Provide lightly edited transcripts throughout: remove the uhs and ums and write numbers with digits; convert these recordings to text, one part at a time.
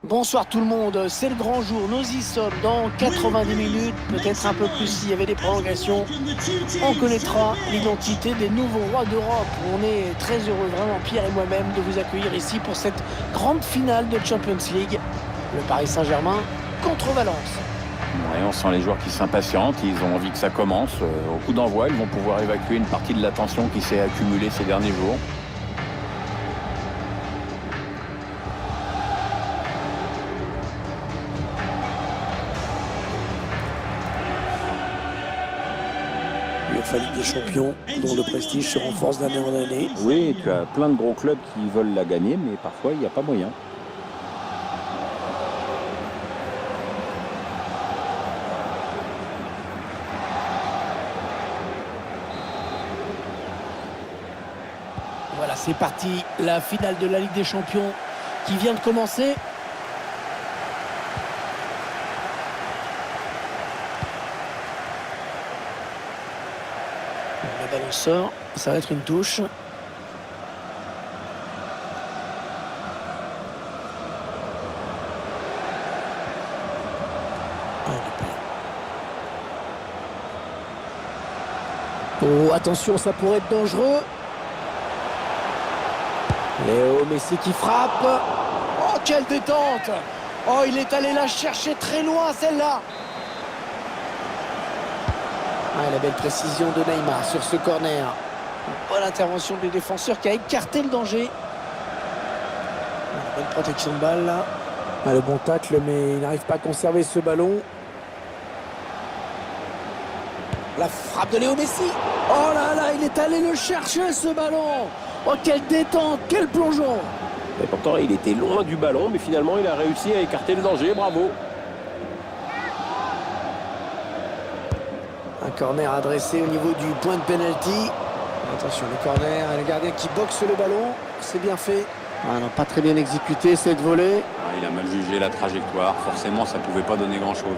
Bonsoir tout le monde, c'est le grand jour, nous y sommes dans 90 minutes, peut-être un peu plus s'il y avait des prolongations. On connaîtra l'identité des nouveaux rois d'Europe. On est très heureux, vraiment Pierre et moi-même, de vous accueillir ici pour cette grande finale de Champions League. Le Paris Saint-Germain contre Valence. Ouais, on sent les joueurs qui s'impatientent, ils ont envie que ça commence. Au coup d'envoi, ils vont pouvoir évacuer une partie de la tension qui s'est accumulée ces derniers jours. La Ligue des Champions, dont le prestige se renforce d'année en année. Oui, tu as plein de gros clubs qui veulent la gagner, mais parfois il n'y a pas moyen. Voilà, c'est parti, la finale de la Ligue des Champions qui vient de commencer. Le ballon sort, ça va être une touche. Oh, attention, ça pourrait être dangereux. Léo Messi qui frappe. Oh, quelle détente! Oh, il est allé la chercher très loin, celle-là. Ah, la belle précision de Neymar sur ce corner. Bonne intervention du défenseur qui a écarté le danger. Bonne protection de balle, là. Ah, le bon tacle, mais il n'arrive pas à conserver ce ballon. La frappe de Léo Messi. Oh là là, il est allé le chercher, ce ballon. Oh, quelle détente, quel plongeon. Et pourtant, il était loin du ballon, mais finalement, il a réussi à écarter le danger. Bravo. Un corner adressé au niveau du point de pénalty. Attention, le corner, et le gardien qui boxe le ballon. C'est bien fait. Ah non, pas très bien exécuté cette volée. Ah, il a mal jugé la trajectoire, forcément ça ne pouvait pas donner grand-chose.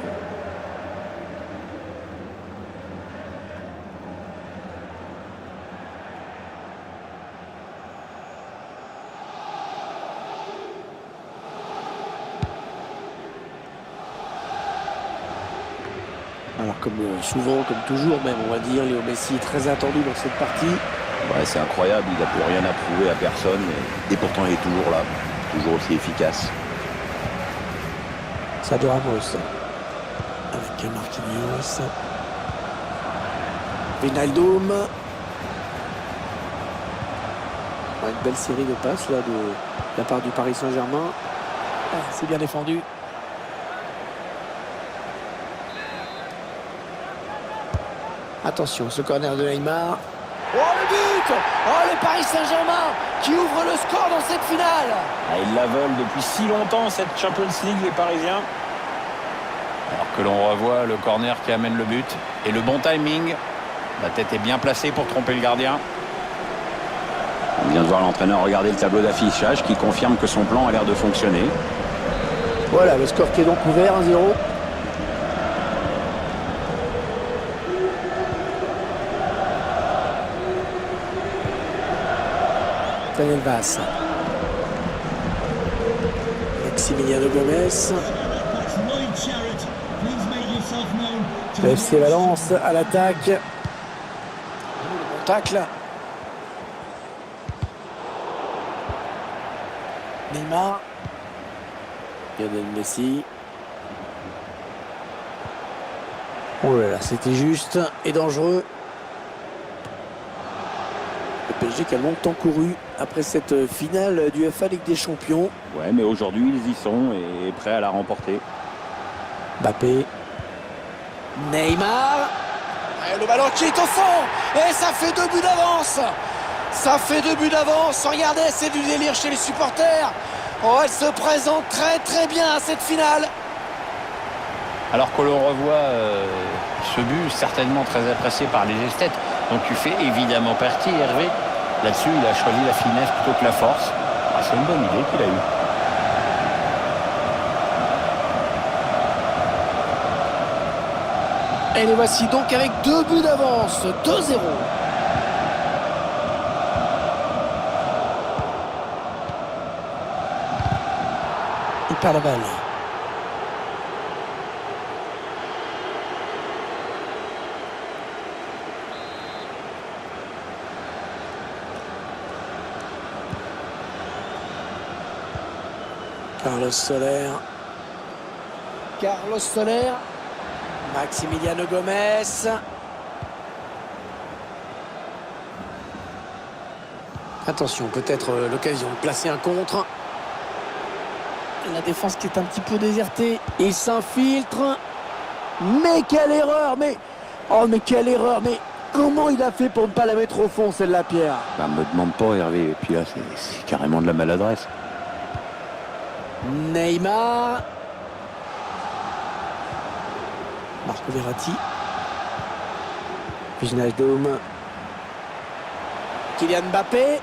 Alors comme souvent, comme toujours même, on va dire, Léo Messi est très attendu dans cette partie. Ouais, c'est incroyable, il n'a plus rien à prouver à personne, et pourtant il est toujours là, toujours aussi efficace. Sergio Ramos avec Marquinhos. Wijnaldum. Ouais, une belle série de passes là de la part du Paris Saint-Germain. Ah, c'est bien défendu. Attention, ce corner de Neymar. Oh, le but! Oh, le Paris Saint-Germain qui ouvre le score dans cette finale. Ah, ils la veulent depuis si longtemps, cette Champions League, les Parisiens. Alors que l'on revoit le corner qui amène le but. Et le bon timing. La tête est bien placée pour tromper le gardien. On vient de voir l'entraîneur regarder le tableau d'affichage qui confirme que son plan a l'air de fonctionner. Voilà, le score qui est donc ouvert, 1-0. Daniel Vaz. Maximiliano Gomez. Le FC Valence à l'attaque. Bon tacle. Neymar. Lionel Messi. Oh là là, c'était juste et dangereux. Le PSG qui a longtemps couru après cette finale du UEFA Ligue des Champions. Ouais, mais aujourd'hui ils y sont et prêts à la remporter. Mbappé. Neymar. Et le ballon qui est au fond. Et ça fait 2 buts d'avance. Ça fait 2 buts d'avance. Regardez, c'est du délire chez les supporters. Oh, elle se présente très très bien à cette finale. Alors que l'on revoit ce but certainement très apprécié par les esthètes. Donc tu fais évidemment partie, Hervé. Là-dessus, il a choisi la finesse plutôt que la force. Ah, c'est une bonne idée qu'il a eue. Et les voici donc avec 2 buts d'avance, 2-0. perd la balle. Carlos Soler. Carlos Soler. Maximiliano Gomez. Attention, peut-être l'occasion de placer un contre. La défense qui est un petit peu désertée. Il s'infiltre. Mais quelle erreur! Oh, mais quelle erreur! Mais comment il a fait pour ne pas la mettre au fond, celle-là, Pierre? Bah, me demande pas, Hervé. Et puis là, c'est carrément de la maladresse. Neymar. Marco Verratti. Wijnaldum. Kylian Mbappé.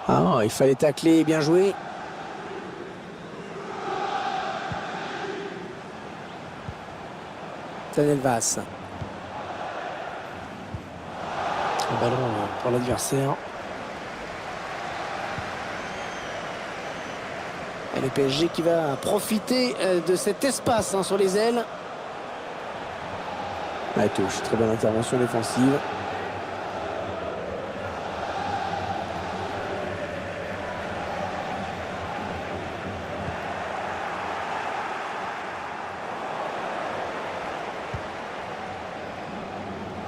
Ah, il fallait tacler, bien joué. Tanelvas. Le ballon pour l'adversaire. Et le PSG qui va profiter de cet espace sur les ailes. La touche, très bonne intervention défensive.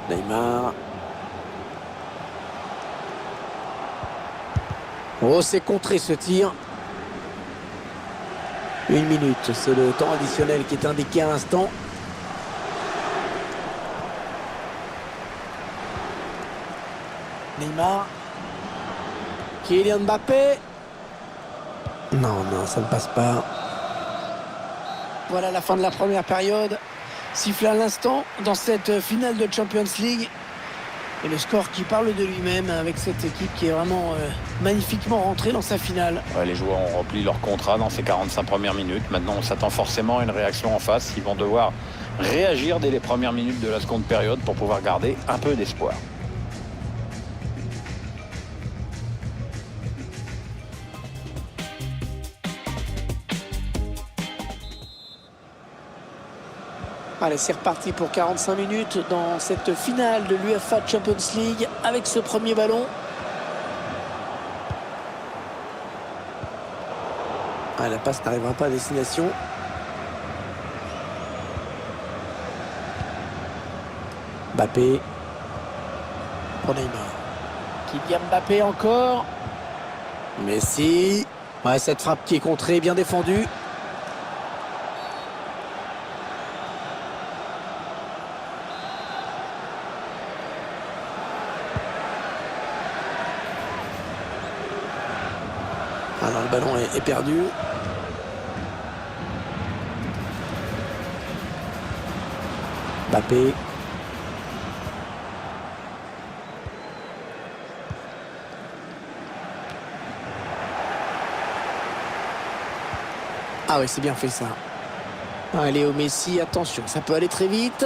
Neymar. Oh, c'est contré ce tir. 1 minute, c'est le temps additionnel qui est indiqué à l'instant. Neymar. Kylian Mbappé. Non, ça ne passe pas. Voilà la fin de la première période. Sifflé à l'instant dans cette finale de Champions League. Et le score qui parle de lui-même avec cette équipe qui est vraiment magnifiquement rentrée dans sa finale. Ouais, les joueurs ont rempli leur contrat dans ces 45 premières minutes. Maintenant, on s'attend forcément à une réaction en face. Ils vont devoir réagir dès les premières minutes de la seconde période pour pouvoir garder un peu d'espoir. Allez, c'est reparti pour 45 minutes dans cette finale de l'UEFA Champions League avec ce premier ballon. Ah, la passe n'arrivera pas à destination. Mbappé. Pour Neymar. Kylian Mbappé encore. Messi. Ouais, cette frappe qui est contrée, bien défendue. Alors le ballon est perdu. Mbappé. Ah oui, c'est bien fait ça. Allez, au Messi, attention, ça peut aller très vite.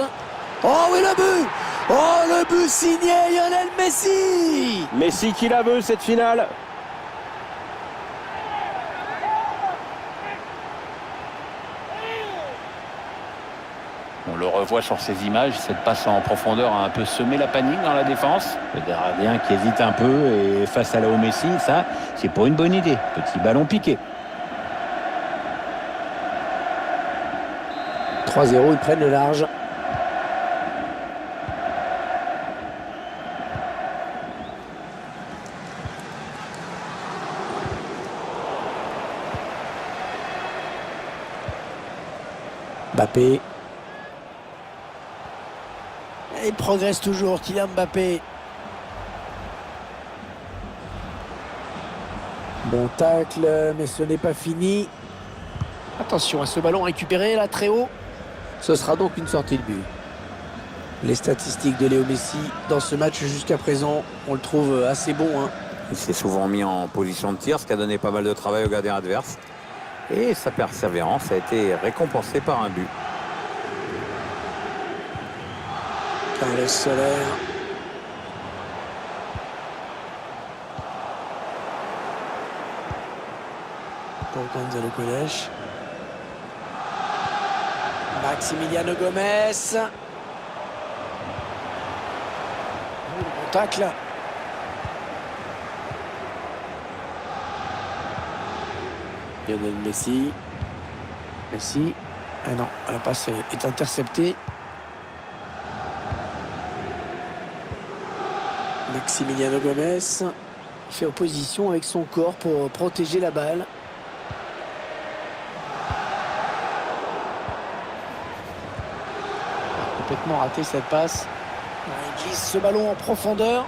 Oh oui, le but! Oh, le but signé Lionel Messi! Messi qui la veut, cette finale. On le revoit sur ces images, cette passe en profondeur a un peu semé la panique dans la défense. Le gardien qui hésite un peu et face à Léo Messi, ça, c'est pas une bonne idée. Petit ballon piqué. 3-0, ils prennent le large. Mbappé. Il progresse toujours, Kylian Mbappé. Bon tacle, mais ce n'est pas fini. Attention à ce ballon récupéré là très haut. Ce sera donc une sortie de but. Les statistiques de Léo Messi dans ce match jusqu'à présent, on le trouve assez bon. Il s'est souvent mis en position de tir, ce qui a donné pas mal de travail au gardien adverse. Et sa persévérance a été récompensée par un but. Carlos Soler. pour Gonzalo Guedes. Maximiliano Gomez. Bon tacle. Lionel Messi. Messi. Ah non, la passe est interceptée. Maximiliano Gomez fait opposition avec son corps pour protéger la balle. Complètement raté cette passe. Il glisse ce ballon en profondeur.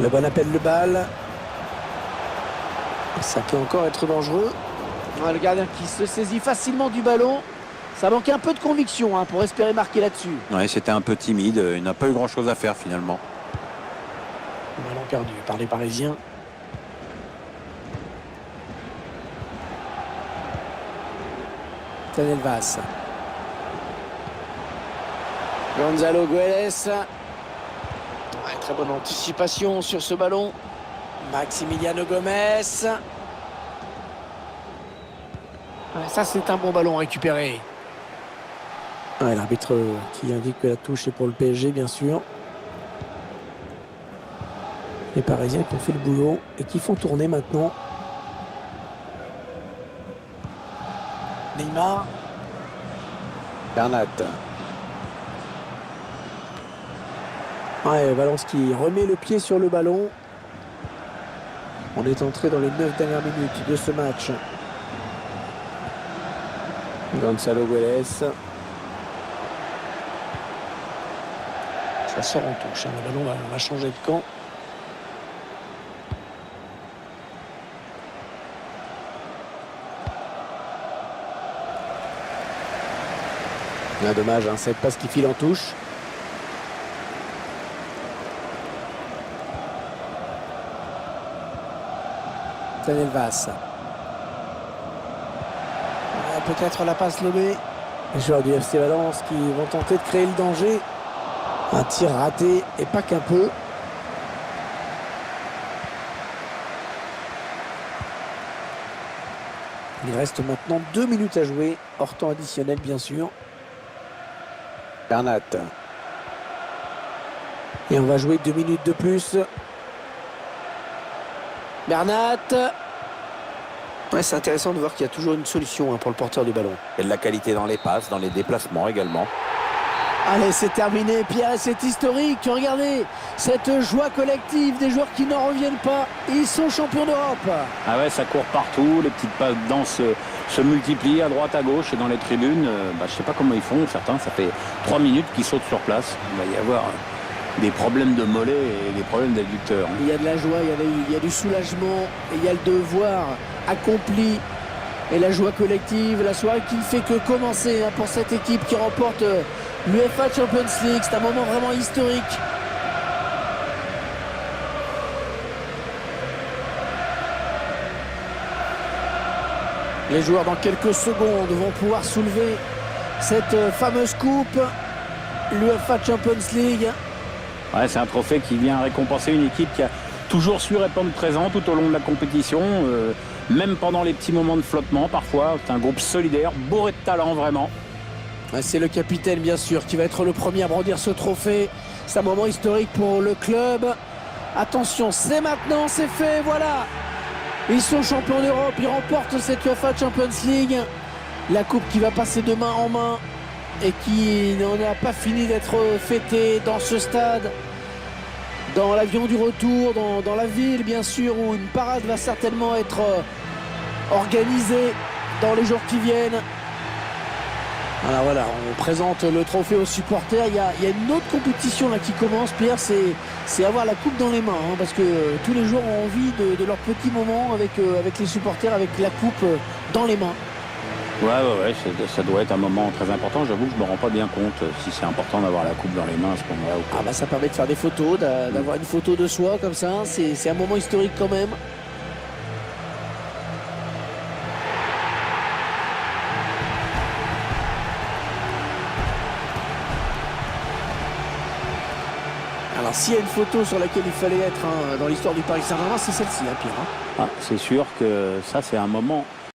Le bon appelle le bal. Ça peut encore être dangereux. Le gardien qui se saisit facilement du ballon. Ça manque un peu de conviction pour espérer marquer là-dessus. Ouais, c'était un peu timide. Il n'a pas eu grand-chose à faire finalement. Ballon perdu par les Parisiens. Daniel Vaz. Gonzalo Guedes. Ouais, très bonne anticipation sur ce ballon. Maximiliano Gomez. Ouais, ça, c'est un bon ballon récupéré. Ouais, l'arbitre qui indique que la touche est pour le PSG, bien sûr. Les Parisiens qui ont fait le boulot et qui font tourner maintenant. Neymar. Bernat. Ouais, Valence qui remet le pied sur le ballon. On est entré dans les 9 dernières minutes de ce match. Gonzalo Guedes. Ça sort en touche. Le ballon va changer de camp. Dommage, cette passe qui file en touche. Daniel Vaz. Peut-être la passe lobée. Les joueurs du FC Valence qui vont tenter de créer le danger. Un tir raté et pas qu'un peu. Il reste maintenant 2 minutes à jouer. Hors temps additionnel, bien sûr. Bernat. Et on va jouer 2 minutes de plus. Bernat. Ouais, c'est intéressant de voir qu'il y a toujours une solution pour le porteur du ballon. Et de la qualité dans les passes, dans les déplacements également. Allez, c'est terminé, Pierre, c'est historique. Regardez, cette joie collective des joueurs qui n'en reviennent pas. Ils sont champions d'Europe. Ah ouais, ça court partout, les petites passes danses se multiplient à droite, à gauche et dans les tribunes. Je sais pas comment ils font, certains, ça fait 3 minutes qu'ils sautent sur place. Il va y avoir des problèmes de mollets et des problèmes d'adducteurs. Il y a de la joie, il y a du soulagement, et il y a le devoir accompli. Et la joie collective, la soirée qui ne fait que commencer pour cette équipe qui remporte l'UEFA Champions League. C'est un moment vraiment historique. Les joueurs dans quelques secondes vont pouvoir soulever cette fameuse coupe, l'UEFA Champions League. Ouais, c'est un trophée qui vient récompenser une équipe qui a toujours su répondre présent tout au long de la compétition, même pendant les petits moments de flottement parfois. C'est un groupe solidaire, bourré de talent vraiment. C'est le capitaine bien sûr qui va être le premier à brandir ce trophée. C'est un moment historique pour le club. Attention, c'est maintenant, c'est fait, voilà. Ils sont champions d'Europe, ils remportent cette UEFA Champions League. La coupe qui va passer de main en main et qui n'en a pas fini d'être fêtée dans ce stade. Dans l'avion du retour, dans la ville bien sûr, où une parade va certainement être organisée dans les jours qui viennent. Alors voilà, on présente le trophée aux supporters. Il y a une autre compétition là qui commence, Pierre, c'est avoir la coupe dans les mains, parce que tous les joueurs ont envie de leur petit moment avec les supporters, avec la coupe dans les mains. Ouais, ça doit être un moment très important. J'avoue que je me rends pas bien compte si c'est important d'avoir la coupe dans les mains à ce moment-là. Ah bah ça permet de faire des photos, d'avoir une photo de soi comme ça, c'est un moment historique quand même. Alors s'il y a une photo sur laquelle il fallait être dans l'histoire du Paris Saint-Germain, c'est celle-ci, Pierre. Ah, c'est sûr que ça c'est un moment